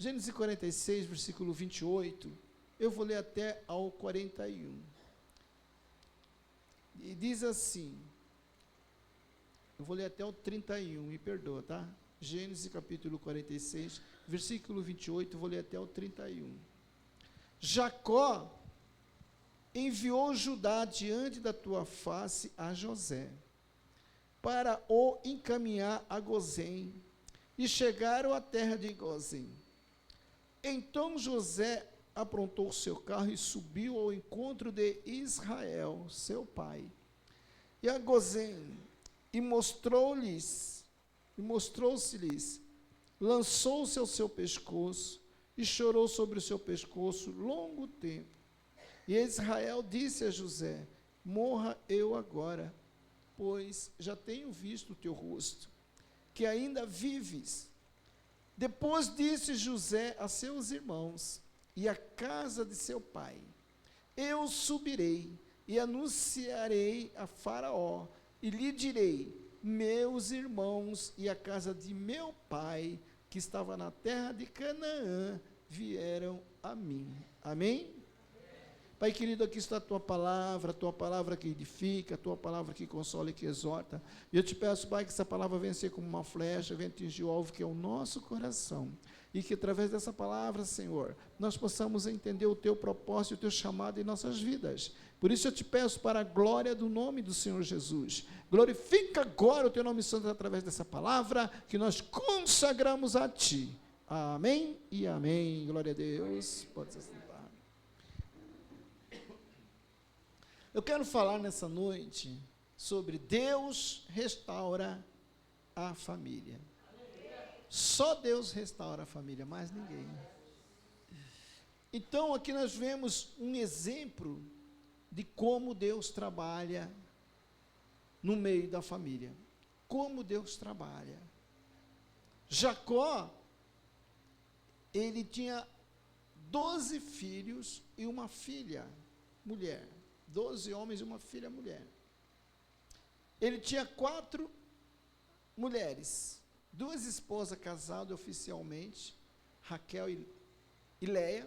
Gênesis 46, versículo 28, eu vou ler até ao 41. E diz assim, eu vou ler até o 31, me perdoa, tá? Gênesis capítulo 46, versículo 28, vou ler até o 31. Jacó enviou Judá diante da tua face a José, para o encaminhar a Gozém, e chegaram à terra de Gozém. Então José aprontou o seu carro e subiu ao encontro de Israel, seu pai, e a Gozém, e mostrou-se-lhes, lançou-se ao seu pescoço, e chorou sobre o seu pescoço longo tempo. E Israel disse a José: morra eu agora, pois já tenho visto o teu rosto, que ainda vives. Depois disse José a seus irmãos e à casa de seu pai: eu subirei e anunciarei a Faraó, e lhe direi: meus irmãos e a casa de meu pai, que estava na terra de Canaã, vieram a mim. Amém? Pai querido, aqui está a tua palavra que edifica, a tua palavra que consola e que exorta. E eu te peço, Pai, que essa palavra venha ser como uma flecha, venha atingir o alvo que é o nosso coração. E que através dessa palavra, Senhor, nós possamos entender o teu propósito e o teu chamado em nossas vidas. Por isso eu te peço, para a glória do nome do Senhor Jesus, glorifica agora o teu nome santo através dessa palavra que nós consagramos a ti. Amém e amém. Glória a Deus. Pode ser. Eu quero falar nessa noite sobre Deus restaura a família. Só Deus restaura a família, mais ninguém. Então, aqui nós vemos um exemplo de como Deus trabalha no meio da família. Como Deus trabalha. Jacó, ele tinha 12 filhos e uma filha, mulher. 12 homens e uma filha mulher. Ele tinha 4 mulheres, 2 esposas casadas oficialmente, Raquel e Leia,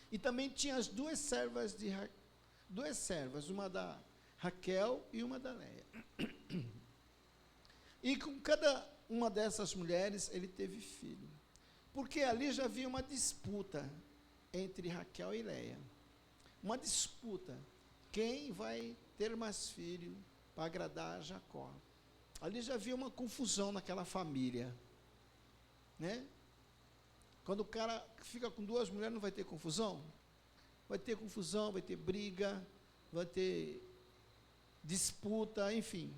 e também tinha as 2 servas, uma da Raquel e uma da Leia. E com cada uma dessas mulheres ele teve filho, porque ali já havia uma disputa entre Raquel e Leia. Uma disputa, quem vai ter mais filho para agradar a Jacó. Ali já havia uma confusão naquela família, né? Quando o cara fica com 2 mulheres, não vai ter confusão? Vai ter confusão, vai ter briga, vai ter disputa, enfim.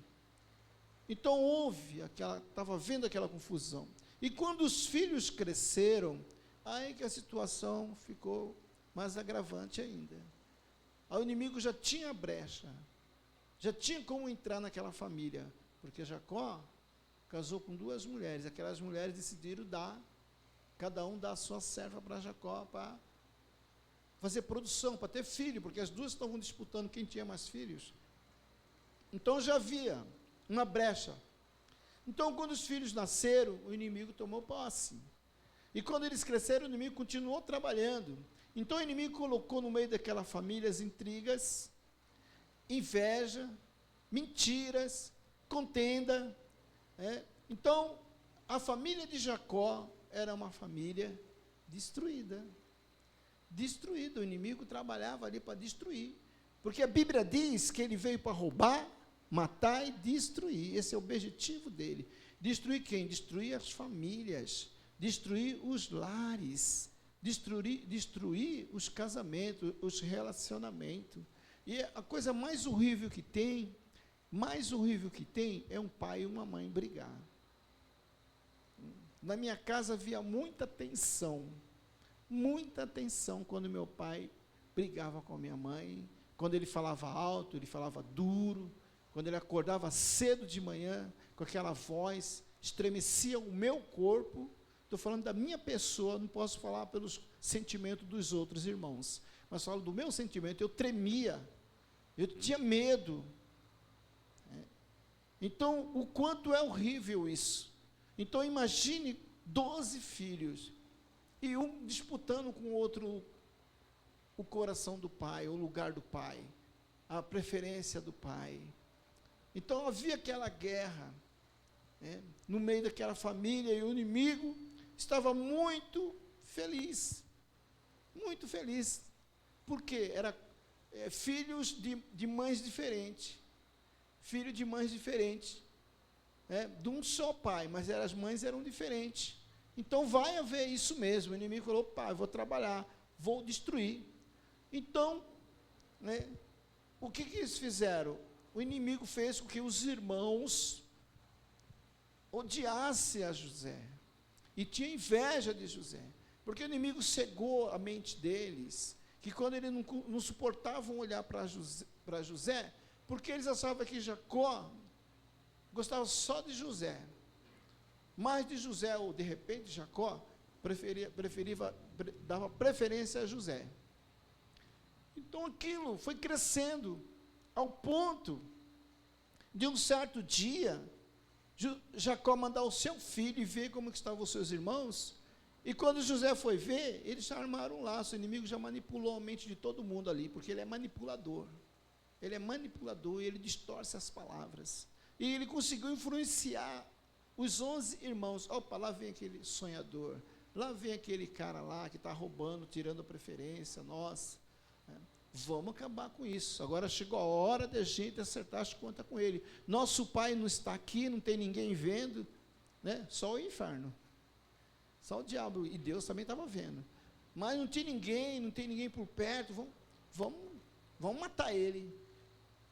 Então estava vendo aquela confusão. E quando os filhos cresceram, aí que a situação ficou mais agravante ainda. O inimigo já tinha brecha, já tinha como entrar naquela família, porque Jacó casou com 2 mulheres, aquelas mulheres decidiram cada um dar a sua serva para Jacó, para fazer produção, para ter filho, porque as 2 estavam disputando quem tinha mais filhos. Então já havia uma brecha. Então quando os filhos nasceram, o inimigo tomou posse, e quando eles cresceram, o inimigo continuou trabalhando. Então o inimigo colocou no meio daquela família as intrigas, inveja, mentiras, contenda. Então a família de Jacó era uma família destruída. Destruída, o inimigo trabalhava ali para destruir. Porque a Bíblia diz que ele veio para roubar, matar e destruir. Esse é o objetivo dele. Destruir quem? Destruir as famílias, destruir os lares, destruir os casamentos, os relacionamentos. E a coisa mais horrível que tem é um pai e uma mãe brigar. Na minha casa havia muita tensão quando meu pai brigava com a minha mãe, quando ele falava alto, ele falava duro, quando ele acordava cedo de manhã, com aquela voz, estremecia o meu corpo. Estou falando da minha pessoa, não posso falar pelos sentimentos dos outros irmãos, mas falo do meu sentimento. Eu tremia, eu tinha medo. Então, o quanto é horrível isso. Então, imagine 12 filhos, e um disputando com o outro o coração do pai, o lugar do pai, a preferência do pai. Então havia aquela guerra, né, no meio daquela família, e o inimigo estava muito feliz, porque era filhos de mães diferentes, filho de mães diferentes, de um só pai, mas as mães eram diferentes. Então vai haver isso mesmo. O inimigo falou: pai, vou trabalhar, vou destruir. Então, né, o que eles fizeram? O inimigo fez com que os irmãos odiassem a José, e tinha inveja de José, porque o inimigo cegou a mente deles, que quando eles não suportavam olhar para José, porque eles achavam que Jacó gostava só de José, mais de José, ou de repente Jacó dava preferência a José. Então aquilo foi crescendo, ao ponto de um certo dia, Jacó mandar o seu filho e ver como que estavam os seus irmãos, e quando José foi ver, eles já armaram um laço. O inimigo já manipulou a mente de todo mundo ali, porque ele é manipulador, e ele distorce as palavras, e ele conseguiu influenciar os 11 irmãos. Opa, lá vem aquele sonhador, lá vem aquele cara lá que está roubando, tirando a preferência nossa, vamos acabar com isso. Agora chegou a hora de a gente acertar as contas com ele. Nosso pai não está aqui, não tem ninguém vendo, né? Só o inferno, só o diabo, e Deus também estava vendo, mas não tem ninguém por perto. Vamos matar ele,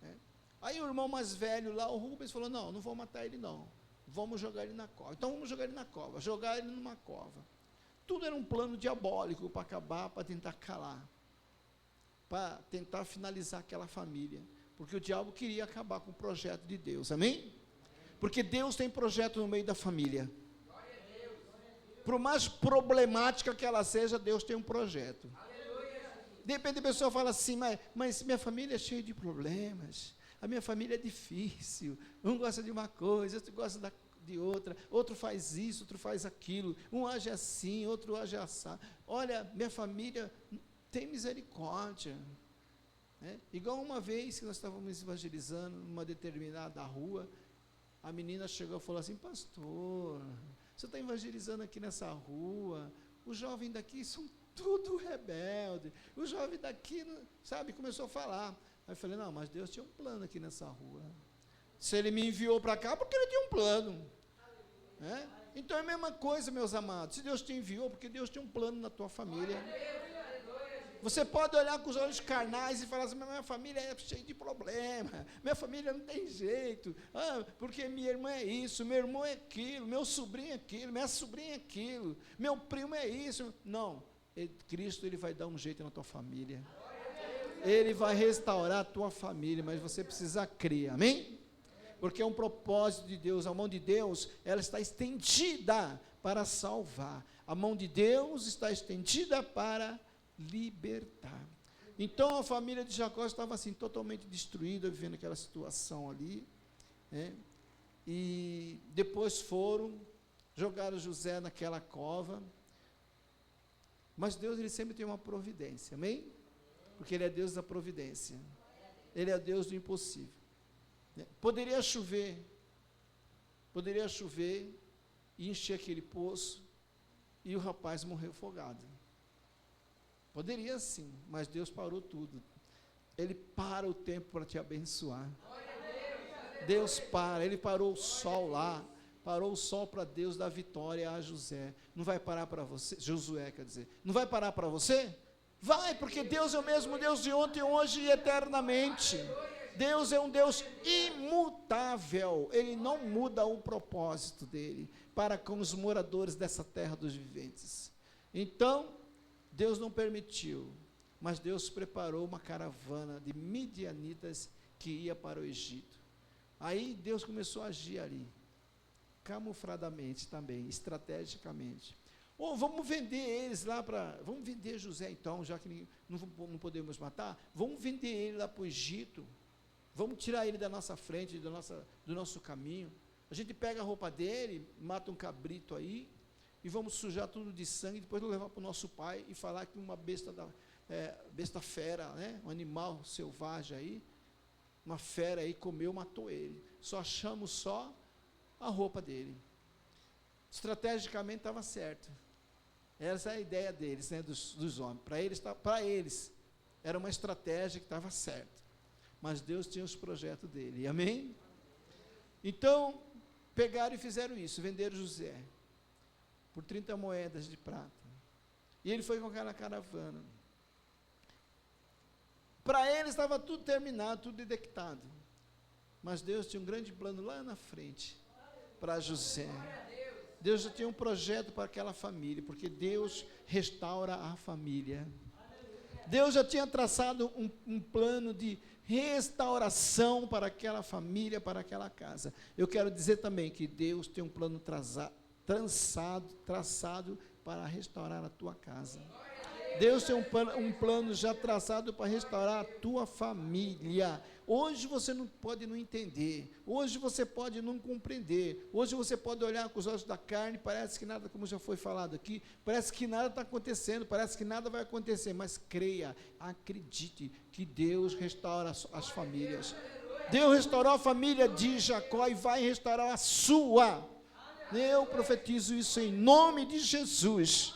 né? Aí o irmão mais velho lá, o Rubens, falou: não vou matar ele não, vamos jogar ele na cova. Então vamos jogar ele na cova, jogar ele numa cova. Tudo era um plano diabólico para acabar, para tentar calar, para tentar finalizar aquela família, porque o diabo queria acabar com o projeto de Deus. Amém? Porque Deus tem projeto no meio da família. Por mais problemática que ela seja, Deus tem um projeto. De repente a pessoa fala assim: mas minha família é cheia de problemas, a minha família é difícil, um gosta de uma coisa, outro gosta de outra, outro faz isso, outro faz aquilo, um age assim, outro age assado. Olha, minha família tem misericórdia, né? Igual uma vez que nós estávamos evangelizando numa determinada rua, a menina chegou e falou assim: pastor, você está evangelizando aqui nessa rua, os jovens daqui são tudo rebelde, os jovens daqui, sabe, começou a falar. Aí eu falei: não, mas Deus tinha um plano aqui nessa rua, se Ele me enviou para cá, porque Ele tinha um plano, né? Então é a mesma coisa, meus amados, se Deus te enviou, porque Deus tem um plano na tua família. Você pode olhar com os olhos carnais e falar assim: minha família é cheia de problema, minha família não tem jeito, porque minha irmã é isso, meu irmão é aquilo, meu sobrinho é aquilo, minha sobrinha é aquilo, meu primo é isso. Não, Cristo, Ele vai dar um jeito na tua família, Ele vai restaurar a tua família, mas você precisa crer. Amém? Porque é um propósito de Deus. A mão de Deus, ela está estendida para salvar, a mão de Deus está estendida para libertar. Então a família de Jacó estava assim, totalmente destruída, vivendo aquela situação ali, né? E depois jogaram José naquela cova, mas Deus, Ele sempre tem uma providência. Amém? Porque Ele é Deus da providência, Ele é Deus do impossível, né? Poderia chover e encher aquele poço e o rapaz morreu afogado. Poderia sim, mas Deus parou tudo. Ele para o tempo para te abençoar. Deus para, Ele parou o sol lá, parou o sol para Deus dar vitória a José. Não vai parar para você, Josué quer dizer, não vai parar para você? Vai, porque Deus é o mesmo Deus de ontem, hoje e eternamente. Deus é um Deus imutável, Ele não muda o propósito dEle para com os moradores dessa terra dos viventes. Então, Deus não permitiu, mas Deus preparou uma caravana de midianitas que ia para o Egito. Aí Deus começou a agir ali, camufladamente também, estrategicamente. Vamos vender eles lá vamos vender José então, já que não podemos matar, vamos vender ele lá para o Egito, vamos tirar ele da nossa frente, do nosso caminho. A gente pega a roupa dele, mata um cabrito aí, e vamos sujar tudo de sangue, depois levar para o nosso pai e falar que uma besta fera, né, um animal selvagem aí, uma fera aí comeu, matou ele. Só achamos só a roupa dele. Estrategicamente estava certo. Essa é a ideia deles, né, dos homens. Para eles, era uma estratégia que estava certa. Mas Deus tinha os projetos dele. Amém? Então, pegaram e fizeram isso, venderam José por 30 moedas de prata. E ele foi com aquela caravana. Para eles estava tudo terminado, tudo dedicado. Mas Deus tinha um grande plano lá na frente para José. Deus já tinha um projeto para aquela família, porque Deus restaura a família. Deus já tinha traçado um plano de restauração para aquela família, para aquela casa. Eu quero dizer também que Deus tem um plano traçado para restaurar a tua casa. Deus tem um plano já traçado para restaurar a tua família. Hoje você não pode não entender, hoje você pode não compreender, hoje você pode olhar com os olhos da carne, parece que nada, como já foi falado aqui, parece que nada está acontecendo, parece que nada vai acontecer, mas creia, acredite que Deus restaura as famílias. Deus restaurou a família de Jacó e vai restaurar a sua. Eu profetizo isso em nome de Jesus.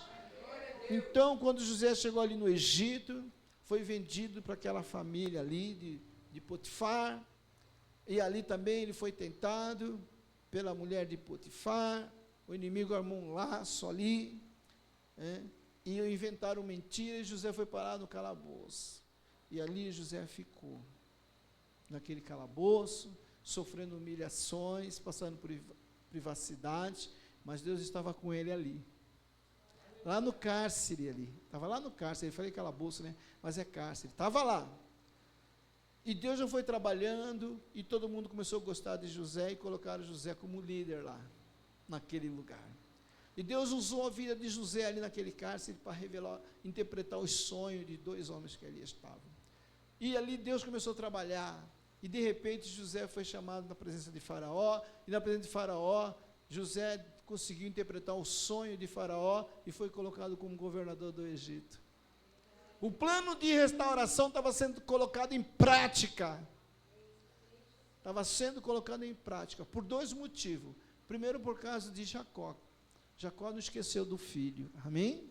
Então, quando José chegou ali no Egito, foi vendido para aquela família ali de Potifar, e ali também ele foi tentado pela mulher de Potifar, o inimigo armou um laço ali, e inventaram mentira, e José foi parar no calabouço, e ali José ficou, naquele calabouço, sofrendo humilhações, passando por privacidade, mas Deus estava com ele ali, lá no cárcere ali, estava lá no cárcere, eu falei calabouço, né, mas é cárcere, estava lá, e Deus já foi trabalhando, e todo mundo começou a gostar de José, e colocaram José como líder lá, naquele lugar, e Deus usou a vida de José ali naquele cárcere, para revelar, interpretar os sonhos de 2 homens que ali estavam, e ali Deus começou a trabalhar, e de repente José foi chamado na presença de Faraó, e na presença de Faraó, José conseguiu interpretar o sonho de Faraó, e foi colocado como governador do Egito. O plano de restauração estava sendo colocado em prática, por 2 motivos, primeiro por causa de Jacó não esqueceu do filho, amém?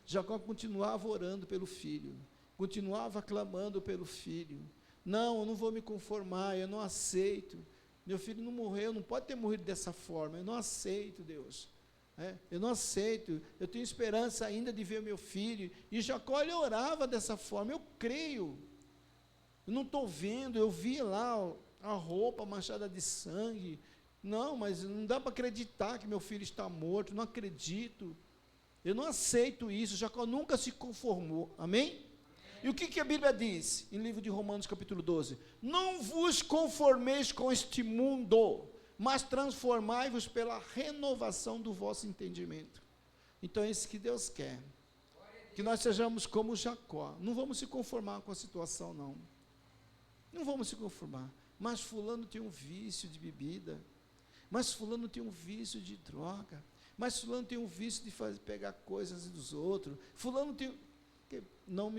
Jacó continuava orando pelo filho, continuava clamando pelo filho, não, eu não vou me conformar, eu não aceito, meu filho não morreu, não pode ter morrido dessa forma, eu não aceito, Deus, eu não aceito, eu tenho esperança ainda de ver meu filho, e Jacó, ele orava dessa forma, eu creio, eu não estou vendo, eu vi lá a roupa manchada de sangue, não, mas não dá para acreditar que meu filho está morto, não acredito, eu não aceito isso, Jacó nunca se conformou, amém? E o que a Bíblia diz, em livro de Romanos capítulo 12, não vos conformeis com este mundo, mas transformai-vos pela renovação do vosso entendimento. Então é isso que Deus quer, que nós sejamos como Jacó, não vamos se conformar com a situação não vamos se conformar, mas fulano tem um vício de bebida, mas fulano tem um vício de droga, mas fulano tem um vício de pegar coisas dos outros, fulano tem, não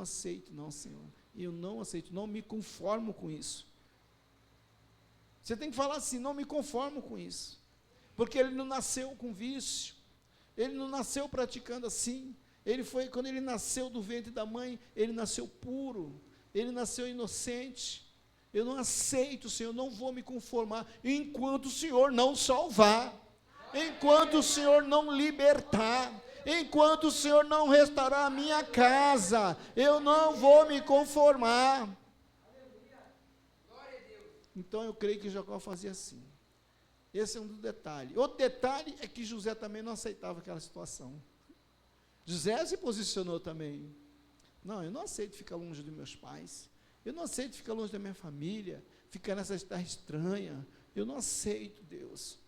aceito não, Senhor, eu não aceito, não me conformo com isso. Você tem que falar assim, não me conformo com isso, porque ele não nasceu com vício, ele não nasceu praticando assim, quando ele nasceu do ventre da mãe, ele nasceu puro, ele nasceu inocente. Eu não aceito, Senhor, não vou me conformar, enquanto o Senhor não salvar, enquanto o Senhor não libertar, enquanto o Senhor não restaurar a minha casa, eu não vou me conformar. Então eu creio que Jacó fazia assim. Esse é um dos detalhes. Outro detalhe é que José também não aceitava aquela situação. José se posicionou também. Não, eu não aceito ficar longe dos meus pais, eu não aceito ficar longe da minha família, ficar nessa terra estranha, eu não aceito, Deus.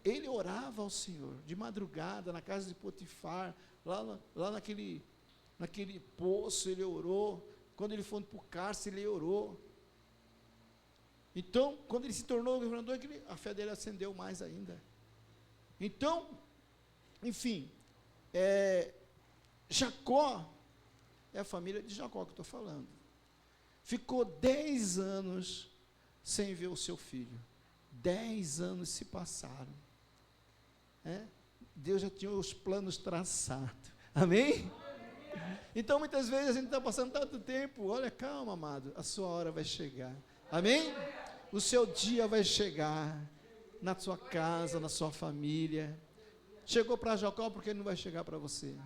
Ele orava ao Senhor, de madrugada, na casa de Potifar, lá naquele poço ele orou, quando ele foi para o cárcere ele orou. Então, quando ele se tornou governador, a fé dele acendeu mais ainda. Então, enfim, Jacó, é a família de Jacó que eu estou falando, ficou 10 anos sem ver o seu filho. 10 anos se passaram. Deus já tinha os planos traçados. Amém? Então, muitas vezes, a gente está passando tanto tempo. Olha, calma, amado, a sua hora vai chegar. Amém? O seu dia vai chegar, na sua casa, na sua família. Chegou para Jacó, porque ele não vai chegar para você.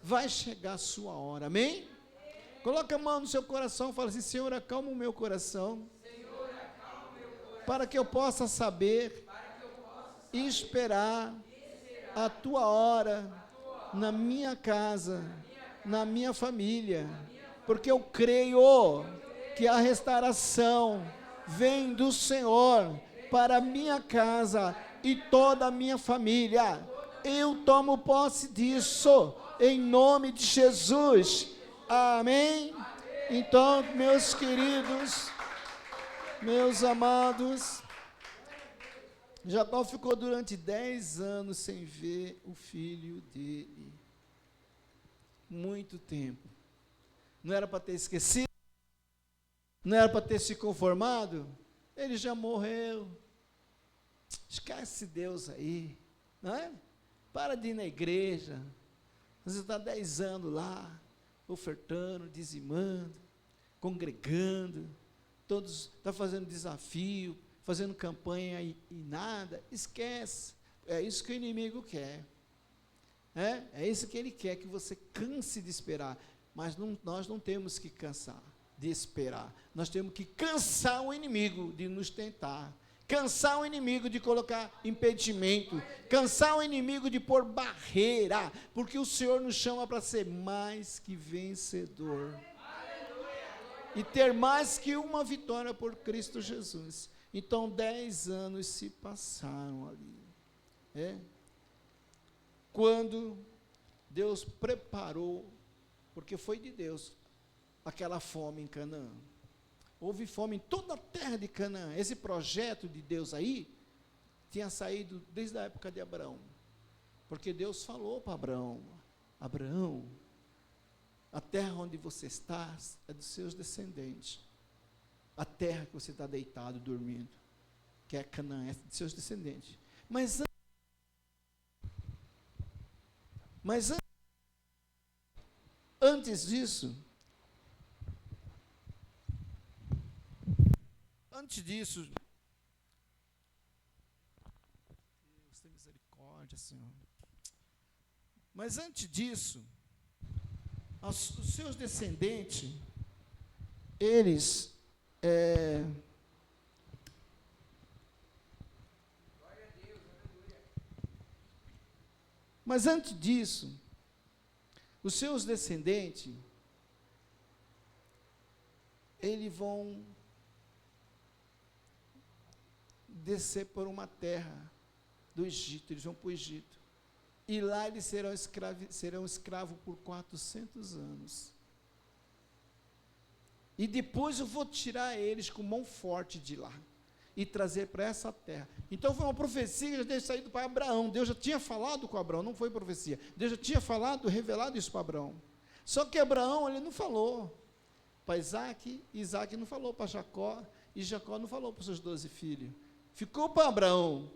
Vai chegar a sua hora. Amém? Coloca a mão no seu coração e fala assim: Senhor, acalma o meu coração, para que eu possa saber e esperar a tua hora na minha casa, na minha família, porque eu creio que a restauração vem do Senhor para a minha casa e toda a minha família. Eu tomo posse disso, em nome de Jesus. Amém? Então, meus queridos, meus amados, Jacó ficou durante 10 anos sem ver o filho dele. Muito tempo. Não era para ter esquecido? Não era para ter se conformado? Ele já morreu. Esquece Deus aí, não é? Para de ir na igreja. Você está 10 anos lá, ofertando, dizimando, congregando, todos estão fazendo desafio, fazendo campanha e nada. Esquece. É isso que o inimigo quer. É isso que ele quer, que você canse de esperar. Mas nós não temos que cansar de esperar. Nós temos que cansar o inimigo de nos tentar. Cansar o inimigo de colocar impedimento. Cansar o inimigo de pôr barreira. Porque o Senhor nos chama para ser mais que vencedor. E ter mais que uma vitória por Cristo Jesus. Então 10 anos se passaram ali. Quando Deus preparou, porque foi de Deus, aquela fome em Canaã. Houve fome em toda a terra de Canaã. Esse projeto de Deus aí, tinha saído desde a época de Abraão. Porque Deus falou para Abraão: Abraão, a terra onde você está é dos seus descendentes. A terra que você está deitado, dormindo, que é Canaã, é de seus descendentes. Mas antes disso, Deus tem misericórdia, Senhor. Mas antes disso, os seus descendentes, eles mas antes disso, os seus descendentes, eles vão descer por uma terra do Egito. Eles vão para o Egito. E lá eles serão escravos por 400 anos. E depois eu vou tirar eles com mão forte de lá e trazer para essa terra. Então foi uma profecia que já tinha saído para Abraão. Deus já tinha falado com Abraão, não foi profecia. Deus já tinha revelado isso para Abraão. Só que Abraão, ele não falou para Isaac, e Isaac não falou para Jacó, e Jacó não falou para os seus 12 filhos. Ficou para Abraão.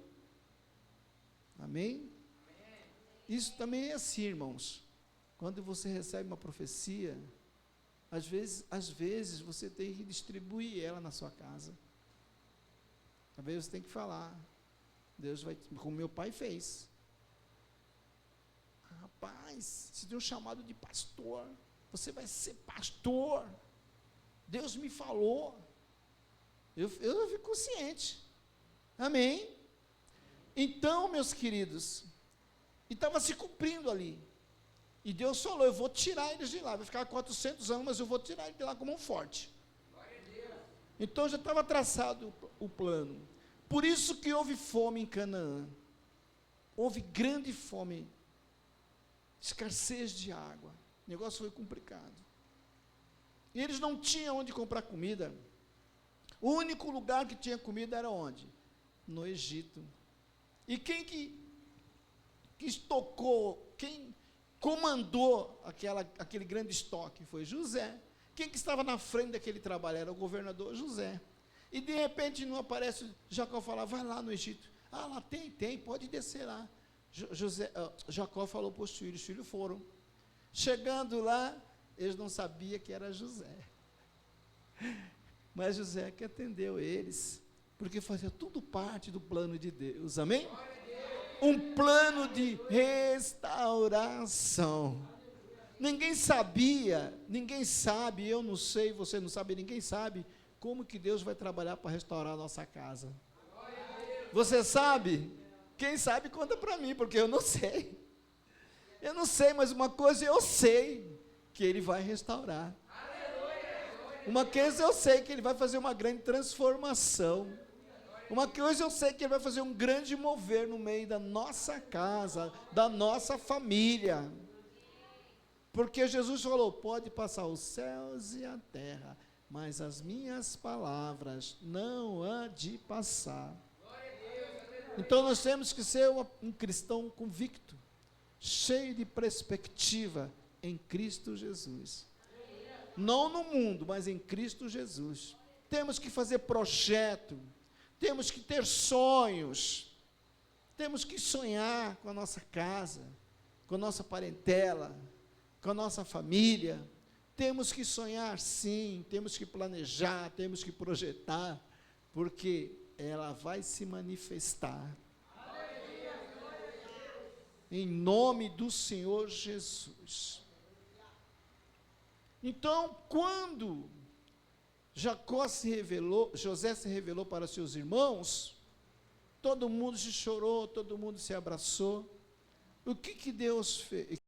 Amém? Isso também é assim, irmãos. Quando você recebe uma profecia, às vezes você tem que distribuir ela na sua casa. Às vezes você tem que falar. Deus vai, como meu pai fez. Rapaz, você tem um chamado de pastor. Você vai ser pastor. Deus me falou. Eu fico consciente. Amém? Então, meus queridos, e estava se cumprindo ali. E Deus falou: eu vou tirar eles de lá. Vai ficar 400 anos, mas eu vou tirar eles de lá como um forte. Então já estava traçado o plano. Por isso que houve fome em Canaã. Houve grande fome, escassez de água. O negócio foi complicado. E eles não tinham onde comprar comida. O único lugar que tinha comida era onde? No Egito. E quem que estocou, quem comandou aquele grande estoque foi José. Quem que estava na frente daquele trabalho era o governador José. E de repente não aparece, Jacó fala, vai lá no Egito. Ah, lá tem, pode descer lá. Jacó falou para os filhos foram. Chegando lá, eles não sabiam que era José. Mas José que atendeu eles, porque fazia tudo parte do plano de Deus, amém? Um plano de restauração. Ninguém sabia, ninguém sabe, eu não sei, você não sabe, ninguém sabe como que Deus vai trabalhar para restaurar a nossa casa. Você sabe? Quem sabe conta para mim, porque eu não sei. Eu não sei, mas uma coisa eu sei, que Ele vai restaurar. Uma coisa eu sei, que Ele vai fazer uma grande transformação. Uma coisa eu sei, que Ele vai fazer um grande mover no meio da nossa casa, da nossa família. Porque Jesus falou, pode passar os céus e a terra, mas as minhas palavras não há de passar. Então nós temos que ser um cristão convicto, cheio de perspectiva em Cristo Jesus. Não no mundo, mas em Cristo Jesus. Temos que fazer projeto, temos que ter sonhos, temos que sonhar com a nossa casa, com a nossa parentela, com a nossa família. Temos que sonhar sim, temos que planejar, temos que projetar, porque ela vai se manifestar. Em nome do Senhor Jesus. Então, quando José se revelou para seus irmãos, todo mundo se chorou, todo mundo se abraçou. O que Deus fez?